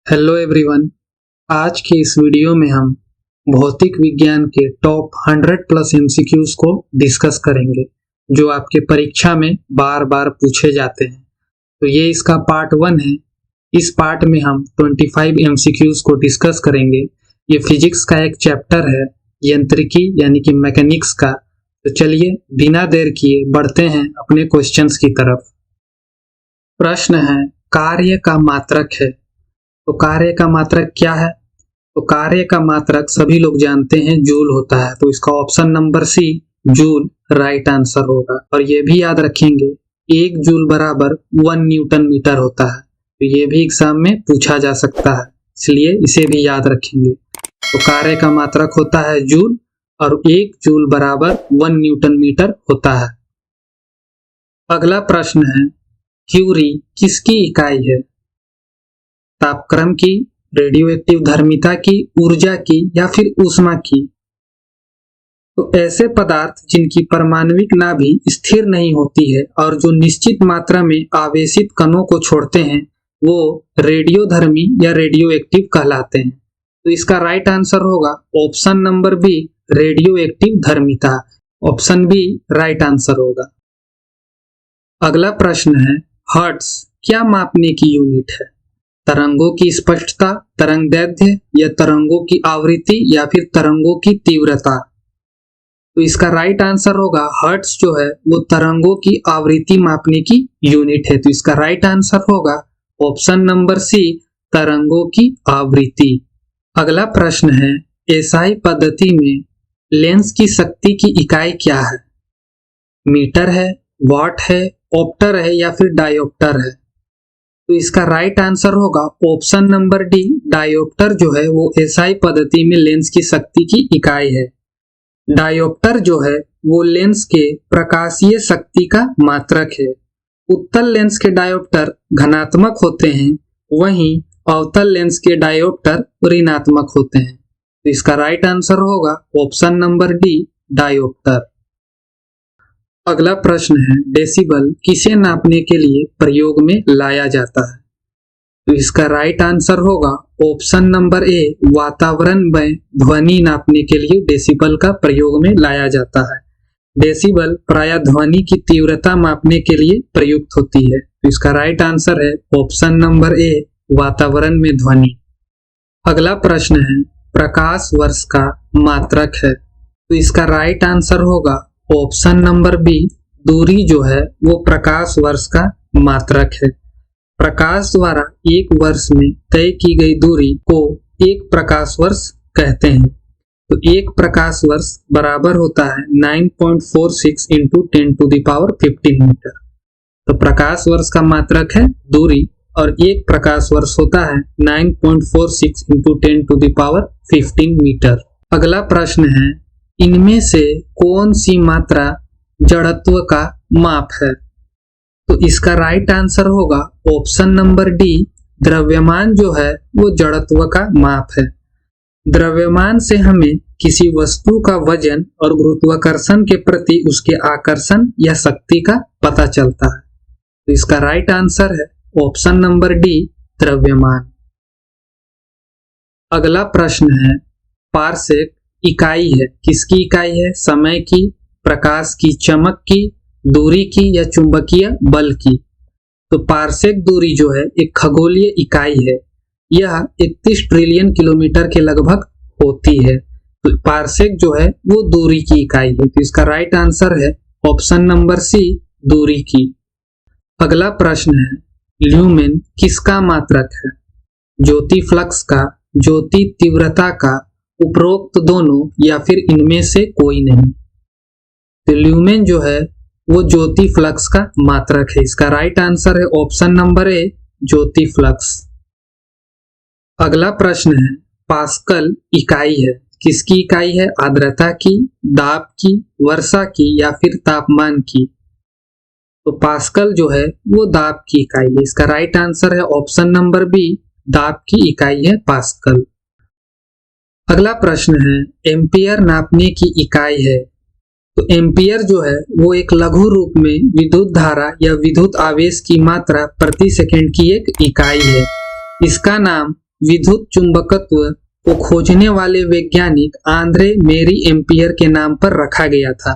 Hello everyone. आज के इस वीडियो में हम भौतिक विज्ञान के टॉप 100 प्लस एमसीक्यूज को डिस्कस करेंगे जो आपके परीक्षा में बार बार पूछे जाते हैं। तो ये इसका पार्ट 1 है। इस पार्ट में हम 25 एमसीक्यूज को डिस्कस करेंगे। ये फिजिक्स का एक चैप्टर है, यांत्रिकी यानी कि मैकेनिक्स का। तो चलिए बिना देर किए बढ़ते हैं अपने क्वेश्चंस की तरफ। प्रश्न है, कार्य का मात्रक है। तो कार्य का मात्रक क्या है? तो कार्य का मात्रक सभी लोग जानते हैं जूल होता है। तो इसका option number C joule right answer होगा। और ये भी याद रखेंगे 1 जूल बराबर 1 न्यूटन मीटर होता है। तो ये भी एग्जाम में पूछा जा सकता है, इसलिए इसे भी याद रखेंगे। तो कार्य का मात्रक होता है जूल और 1 जूल बराबर 1 न्यूटन मीटर होता है। अगला प्रश्न है, क्यूरी किसकी इकाई है? तापक्रम की, रेडियोएक्टिव धर्मिता की, ऊर्जा की या फिर ऊष्मा की? तो ऐसे पदार्थ जिनकी परमाणविक नाभि स्थिर नहीं होती है और जो निश्चित मात्रा में आवेशित कणों को छोड़ते हैं वो रेडियोधर्मी या रेडियोएक्टिव कहलाते हैं। तो इसका राइट आंसर होगा ऑप्शन नंबर बी रेडियोएक्टिव धर्मिता। ऑप्शन बी राइट आंसर होगा। अगला प्रश्न है, हर्ट्ज क्या मापने की यूनिट है? तरंगों की स्पष्टता, तरंगदैर्घ्य या तरंगों की आवृत्ति या फिर तरंगों की तीव्रता? तो इसका राइट आंसर होगा हर्ट्ज जो है वो तरंगों की आवृत्ति मापने की यूनिट है। तो इसका राइट आंसर होगा ऑप्शन नंबर सी तरंगों की आवृत्ति। अगला प्रश्न है, एसआई पद्धति में लेंस की शक्ति की इकाई क्या है? मीटर है, वॉट है, ऑप्टर है या फिर डायोप्टर है? तो इसका राइट आंसर होगा ऑप्शन नंबर डी डायोप्टर जो है वो एसआई पद्धति में लेंस की शक्ति की इकाई है। डायोप्टर जो है वो लेंस के प्रकाशीय शक्ति का मात्रक है। उत्तल लेंस के डायोप्टर धनात्मक होते हैं, वहीं अवतल लेंस के डायोप्टर ऋणात्मक होते हैं। तो इसका राइट आंसर होगा ऑप्शन नंबर डी डायोप्टर। अगला प्रश्न है, डेसिबल किसे नापने के लिए प्रयोग में लाया जाता है? तो इसका राइट आंसर होगा ऑप्शन नंबर ए वातावरण में ध्वनि नापने के लिए डेसिबल का प्रयोग में लाया जाता है। डेसिबल प्रायः ध्वनि की तीव्रता मापने के लिए प्रयुक्त होती है। तो इसका राइट आंसर है ऑप्शन नंबर ए वातावरण में ध्वनि। अगला प्रश्न है, प्रकाश वर्ष का मात्रक है। तो इसका राइट आंसर होगा ऑप्शन नंबर बी दूरी जो है वो प्रकाश वर्ष का मात्रक है। प्रकाश द्वारा एक वर्ष में तय की गई दूरी को एक प्रकाश वर्ष कहते हैं। तो एक प्रकाश वर्ष बराबर होता है 9.46 × 10⁻15 मीटर। तो प्रकाश वर्ष का मात्रक है दूरी और एक प्रकाश वर्ष होता है 9.46 × 10⁻15 मीटर। अगला प्रश्न है, इनमें से कौन सी मात्रा जड़त्व का माप है? तो इसका राइट आंसर होगा ऑप्शन नंबर डी द्रव्यमान जो है वो जड़त्व का माप है। द्रव्यमान से हमें किसी वस्तु का वजन और गुरुत्वाकर्षण के प्रति उसके आकर्षण या शक्ति का पता चलता है। तो इसका राइट आंसर है ऑप्शन नंबर डी द्रव्यमान। अगला प्रश्न है, पारसेक इकाई है, किसकी इकाई है? समय की, प्रकाश की चमक की, दूरी की या चुंबकीय बल की? तो पारसेक दूरी जो है एक खगोलीय इकाई है। यह 31 ट्रिलियन किलोमीटर के लगभग होती है। तो पारसेक जो है वो दूरी की इकाई है। तो इसका राइट आंसर है ऑप्शन नंबर सी दूरी की। अगला प्रश्न है, ल्यूमेन किसका मात्रक है? ज्योति फ्लक्स का, ज्योति तीव्रता का, उपरोक्त दोनों या फिर इनमें से कोई नहीं? तो ल्यूमेन जो है वो ज्योति फ्लक्स का मात्रक है। इसका राइट आंसर है option number A Jyoti flux. अगला प्रश्न है, पास्कल इकाई है, किसकी इकाई है? आर्द्रता की, दाब की, वर्षा की या फिर तापमान की? तो पास्कल जो है वो दाब की इकाई है। इसका राइट आंसर है ऑप्शन नंबर बी दाब की इकाई है पास्कल। अगला प्रश्न है, एम्पियर नापने की इकाई है। तो एम्पियर जो है वो एक लघु रूप में विद्युत धारा या विद्युत आवेश की मात्रा प्रति सेकंड की एक इकाई है। इसका नाम विद्युत चुंबकत्व को खोजने वाले वैज्ञानिक आंद्रे मेरी एम्पियर के नाम पर रखा गया था।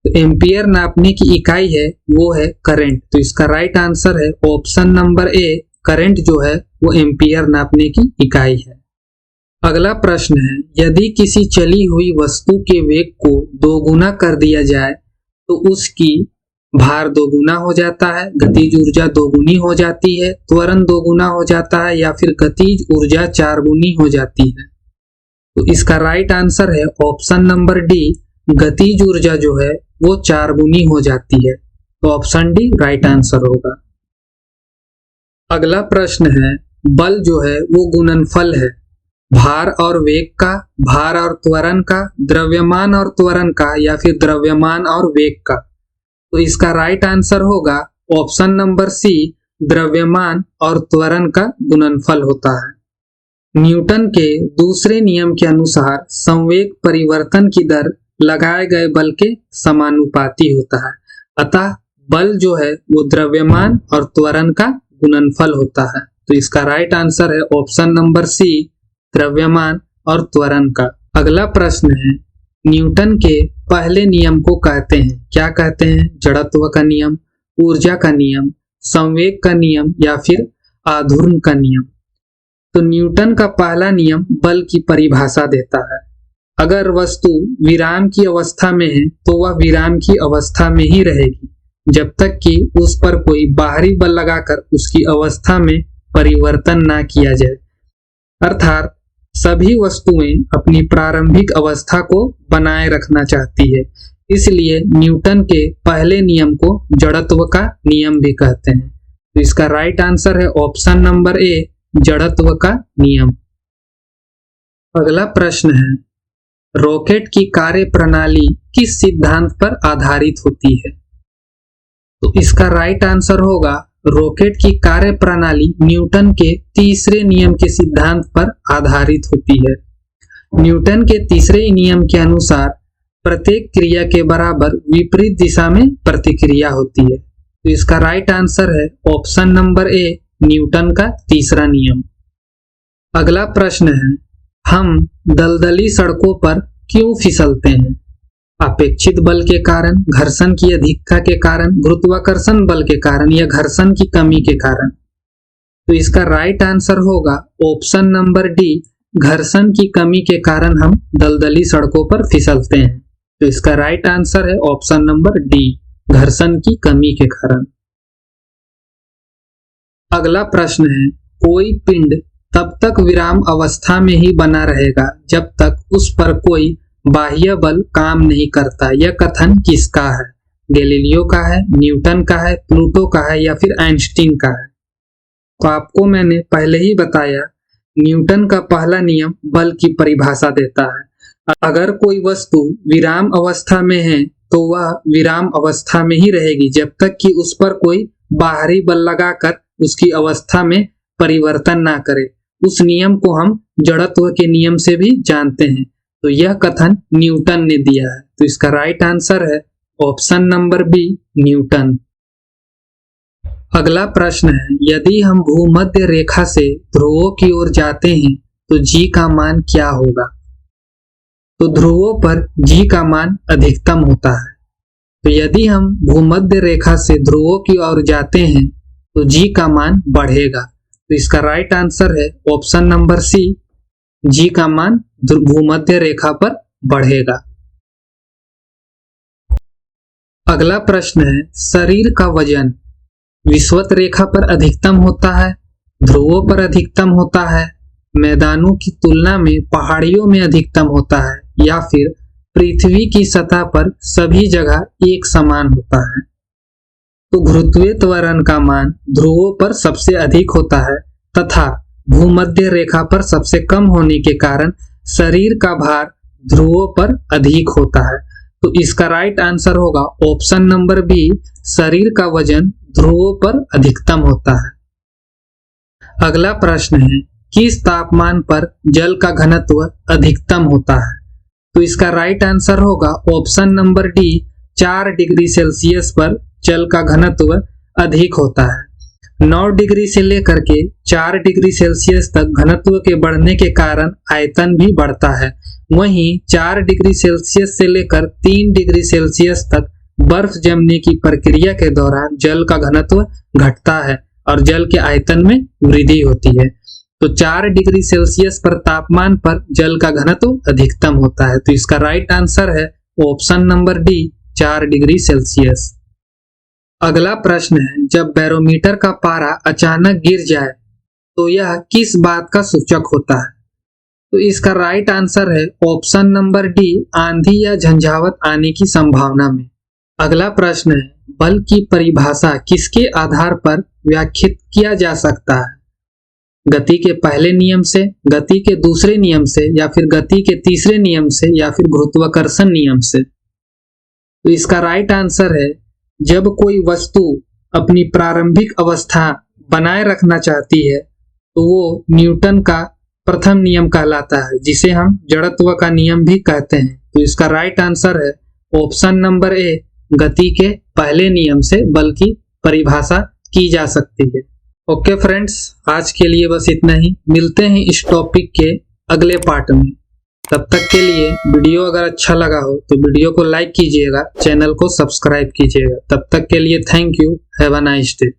तो एम्पियर नापने की इकाई है वो है करंट। तो इसका राइट आंसर है ऑप्शन नंबर ए, करंट जो है वो एम्पियर नापने की इकाई है। अगला प्रश्न है, यदि किसी चली हुई वस्तु के वेग को दोगुना कर दिया जाए तो उसकी भार दोगुना हो जाता है, गतिज ऊर्जा दोगुनी हो जाती है, त्वरण दोगुना हो जाता है या फिर गतिज ऊर्जा चारगुनी हो जाती है। तो इसका राइट आंसर है ऑप्शन नंबर डी, गतिज ऊर्जा जो है वो चारगुनी हो जाती है। तो ऑप्शन डी राइट आंसर होगा। अगला प्रश्न है, बल जो है वो गुणनफल है भार और वेग का, भार और त्वरण का, द्रव्यमान और त्वरण का या फिर द्रव्यमान और वेग का। तो इसका राइट आंसर होगा ऑप्शन नंबर सी, द्रव्यमान और त्वरण का गुणनफल होता है। न्यूटन के दूसरे नियम के अनुसार संवेग परिवर्तन की दर लगाए गए बल के समानुपाती होता है, अतः बल जो है वो द्रव्यमान और त्वरण का गुणनफल होता है। तो इसका राइट आंसर है ऑप्शन नंबर सी, द्रव्यमान और त्वरण का। अगला प्रश्न है, न्यूटन के पहले नियम को कहते हैं, क्या कहते हैं? जड़त्व का नियम, ऊर्जा का नियम, संवेग का नियम या फिर आघूर्ण का नियम। तो न्यूटन का पहला नियम बल की परिभाषा देता है। अगर वस्तु विराम की अवस्था में है तो वह विराम की अवस्था में ही रहेगी जब तक कि उस पर कोई बाहरी बल लगाकर उसकी अवस्था में परिवर्तन ना किया जाए। अर्थात सभी वस्तुएं अपनी प्रारंभिक अवस्था को बनाए रखना चाहती है, इसलिए न्यूटन के पहले नियम को जड़त्व का नियम भी कहते हैं। तो इसका राइट आंसर है ऑप्शन नंबर ए, जड़त्व का नियम। अगला प्रश्न है, रॉकेट की कार्य प्रणाली किस सिद्धांत पर आधारित होती है? तो इसका राइट आंसर होगा रॉकेट की कार्य प्रणाली न्यूटन के तीसरे नियम के सिद्धांत पर आधारित होती है। न्यूटन के तीसरे नियम के अनुसार प्रत्येक क्रिया के बराबर विपरीत दिशा में प्रतिक्रिया होती है। तो इसका राइट आंसर है ऑप्शन नंबर ए, न्यूटन का तीसरा नियम। अगला प्रश्न है, हम दलदली सड़कों पर क्यों फिसलते हैं? अपेक्षित बल के कारण, घर्षण की अधिकता के कारण, गुरुत्वाकर्षण बल के कारण या घर्षण की कमी के कारण। तो इसका राइट आंसर होगा ऑप्शन नंबर डी, घर्षण की कमी के कारण हम दलदली सड़कों पर फिसलते हैं। तो इसका राइट आंसर है ऑप्शन नंबर डी, घर्षण की कमी के कारण। अगला प्रश्न है, कोई पिंड तब तक विराम अवस्था में ही बना रहेगा जब तक उस पर कोई बाह्य बल काम नहीं करता। यह कथन किसका है? गैलीलियो का है, न्यूटन का है, प्लूटो का है या फिर आइंस्टीन का है? तो आपको मैंने पहले ही बताया, न्यूटन का पहला नियम बल की परिभाषा देता है। अगर कोई वस्तु विराम अवस्था में है तो वह विराम अवस्था में ही रहेगी जब तक कि उस पर कोई बाहरी बल लगाकर उसकी अवस्था में परिवर्तन ना करे। उस नियम को हम जड़त्व के नियम से भी जानते हैं। तो यह कथन न्यूटन ने दिया है। तो इसका राइट आंसर है ऑप्शन नंबर बी, न्यूटन। अगला प्रश्न है, यदि हम भूमध्य रेखा से ध्रुवों की ओर जाते हैं तो जी का मान क्या होगा? तो ध्रुवों पर जी का मान अधिकतम होता है। तो यदि हम भूमध्य रेखा से ध्रुवों की ओर जाते हैं तो जी का मान बढ़ेगा। तो इसका राइट आंसर है ऑप्शन नंबर सी, जी का मान भूमध्य रेखा पर बढ़ेगा। अगला प्रश्न है, शरीर का वजन विषुवत रेखा पर अधिकतम होता है, ध्रुवों पर अधिकतम होता है, मैदानों की तुलना में पहाड़ियों में अधिकतम होता है या फिर पृथ्वी की सतह पर सभी जगह एक समान होता है? तो गुरुत्वीय त्वरण का मान ध्रुवों पर सबसे अधिक होता है तथा भूमध्य रेखा पर सबसे कम होने के कारण शरीर का भार ध्रुवों पर अधिक होता है। तो इसका राइट आंसर होगा ऑप्शन नंबर बी, शरीर का वजन ध्रुवों पर अधिकतम होता है। अगला प्रश्न है, किस तापमान पर जल का घनत्व अधिकतम होता है? तो इसका राइट आंसर होगा option number D, 4 degree Celsius पर जल का घनत्व अधिक होता है। 9 डिग्री से लेकर के 4 डिग्री सेल्सियस तक घनत्व के बढ़ने के कारण आयतन भी बढ़ता है। वहीं 4 डिग्री सेल्सियस से लेकर 3 डिग्री सेल्सियस तक बर्फ जमने की प्रक्रिया के दौरान जल का घनत्व घटता है और जल के आयतन में वृद्धि होती है। तो 4 डिग्री सेल्सियस पर तापमान पर जल का घनत्व अधिकतम होता है। तो इसका राइट आंसर है option number D, 4 degree Celsius. अगला प्रश्न है, जब बैरोमीटर का पारा अचानक गिर जाए तो यह किस बात का सूचक होता है? तो इसका राइट आंसर है ऑप्शन नंबर डी, आंधी या झंझावत आने की संभावना में। अगला प्रश्न है, बल की परिभाषा किसके आधार पर व्याख्यात किया जा सकता है? गति के पहले नियम से, गति के दूसरे नियम से, या फिर गति के तीसरे नियम से, या फिर गुरुत्वाकर्षण नियम से? तो इसका राइट आंसर है, जब कोई वस्तु अपनी प्रारंभिक अवस्था बनाए रखना चाहती है तो वो न्यूटन का प्रथम नियम कहलाता है, जिसे हम जड़त्व का नियम भी कहते हैं। तो इसका राइट आंसर है ऑप्शन नंबर ए, गति के पहले नियम से बल की परिभाषा की जा सकती है। ओके फ्रेंड्स, आज के लिए बस इतना ही। मिलते हैं इस टॉपिक के अगले पार्ट में। तब तक के लिए वीडियो अगर अच्छा लगा हो तो वीडियो को लाइक कीजिएगा, चैनल को सब्सक्राइब कीजिएगा। तब तक के लिए thank you, have a nice day.